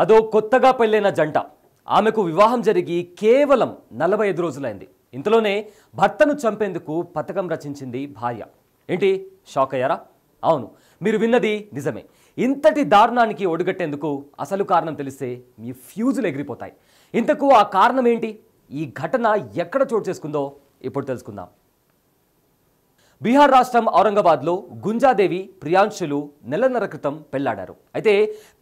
అదో కొత్తగా పెళ్ళైన జంట. ఆమెకు వివాహం జరిగి కేవలం 45 రోజులైంది. ఇంతలోనే భర్తను చంపేందుకు పథకం రచించింది భార్య. ఏంటి, షాక్ అయ్యారా? అవును, మీరు విన్నది నిజమే. ఇంతటి దారుణానికి ఒడిగట్టేందుకు అసలు కారణం తెలిస్తే మీ ఫ్యూజులు ఎగిరిపోతాయి. ఇంతకు ఆ కారణం ఏంటి? ఈ ఘటన ఎక్కడ చోటు చేసుకుందో ఇప్పుడు తెలుసుకుందాం. బీహార్ రాష్ట్రం ఔరంగాబాద్లో గుంజాదేవి, ప్రియాంశులు నెలన్నర క్రితం పెళ్లాడారు. అయితే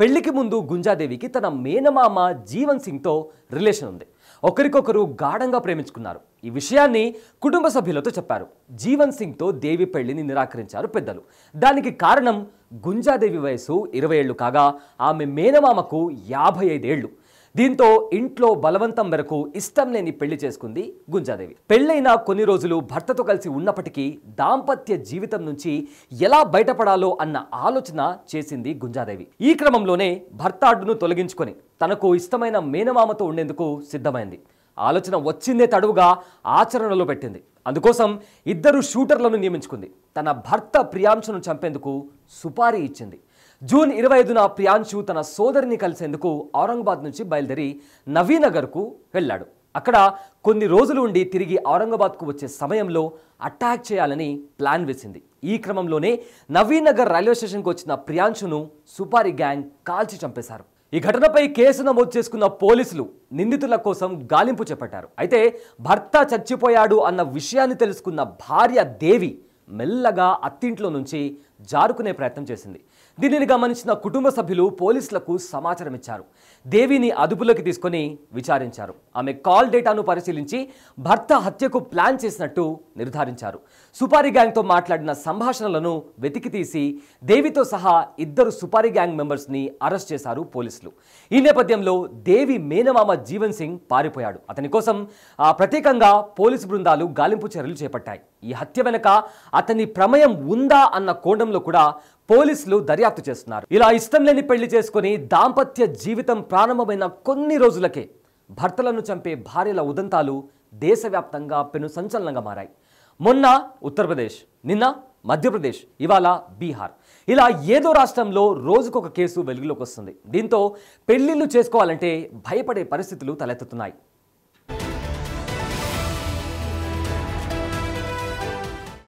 పెళ్లికి ముందు గుంజాదేవికి తన మేనమామ జీవన్ సింగ్తో రిలేషన్ ఉంది. ఒకరికొకరు గాఢంగా ప్రేమించుకున్నారు. ఈ విషయాన్ని కుటుంబ సభ్యులతో చెప్పారు. జీవన్ సింగ్తో దేవి పెళ్లిని నిరాకరించారు పెద్దలు. దానికి కారణం గుంజాదేవి వయసు 20 ఏళ్లు కాగా ఆమె మేనమామకు 55 ఏళ్లు. దీంతో ఇంట్లో బలవంతం మేరకు ఇష్టం లేని పెళ్లి చేసుకుంది గుంజాదేవి. పెళ్లైన కొన్ని రోజులు భర్తతో కలిసి ఉన్నప్పటికీ దాంపత్య జీవితం నుంచి ఎలా బయటపడాలో అన్న ఆలోచన చేసింది గుంజాదేవి. ఈ క్రమంలోనే భర్త అడ్డును తొలగించుకొని తనకు ఇష్టమైన మేనమామతో ఉండేందుకు సిద్ధమైంది. ఆలోచన వచ్చిందే తడువుగా ఆచరణలో పెట్టింది. అందుకోసం 2 షూటర్లను నియమించుకుంది. తన భర్త ప్రియాంశును చంపేందుకు సుపారీ ఇచ్చింది. జూన్ 25న ప్రియాంశు తన సోదరిని కలిసేందుకు ఔరంగాబాద్ నుంచి బయలుదేరి నవీనగర్కు వెళ్ళాడు. అక్కడ కొన్ని రోజులు ఉండి తిరిగి ఔరంగాబాద్కు వచ్చే సమయంలో అటాక్ చేయాలని ప్లాన్ వేసింది. ఈ క్రమంలోనే నవీనగర్ రైల్వే స్టేషన్కు వచ్చిన ప్రియాంశును సుపారీ గ్యాంగ్ కాల్చి చంపేశారు. ఈ ఘటనపై కేసు నమోదు చేసుకున్న పోలీసులు నిందితుల కోసం గాలింపు చేపట్టారు. అయితే భర్త చచ్చిపోయాడు అన్న విషయాన్ని తెలుసుకున్న భార్య దేవి మెల్లగా అత్తింట్లో నుంచి జారుకునే ప్రయత్నం చేసింది. దీనిని గమనించిన కుటుంబ సభ్యులు పోలీసులకు సమాచారం ఇచ్చారు. దేవిని అదుపులోకి తీసుకొని విచారించారు. ఆమె కాల్ డేటాను పరిశీలించి భర్త హత్యకు ప్లాన్ చేసినట్టు నిర్ధారించారు. సుపారీ గ్యాంగ్తో మాట్లాడిన సంభాషణలను వెతికి తీసి దేవితో సహా 2 సుపారీ గ్యాంగ్ మెంబర్స్ని అరెస్ట్ చేశారు పోలీసులు. ఈ నేపథ్యంలో దేవి మేనమామ జీవన్ సింగ్ పారిపోయాడు. అతని కోసం ప్రత్యేకంగా పోలీసు బృందాలు గాలింపు చర్యలు చేపట్టాయి. ఈ హత్య వెనుక అతని ప్రమేయం ఉందా అన్న కోణంలో కూడా పోలీసులు దర్యాప్తు చేస్తున్నారు. ఇలా ఇష్టం లేని పెళ్లి చేసుకుని దాంపత్య జీవితం ప్రారంభమైన కొన్ని రోజులకే భర్తలను చంపే భార్యల ఉదంతాలు దేశవ్యాప్తంగా పెను సంచలనంగా మారాయి. మొన్న ఉత్తరప్రదేశ్, నిన్న మధ్యప్రదేశ్, ఇవాళ బీహార్, ఇలా ఏదో రాష్ట్రంలో రోజుకొక కేసు వెలుగులోకి వస్తుంది. దీంతో పెళ్లిళ్ళు చేసుకోవాలంటే భయపడే పరిస్థితులు తలెత్తుతున్నాయి.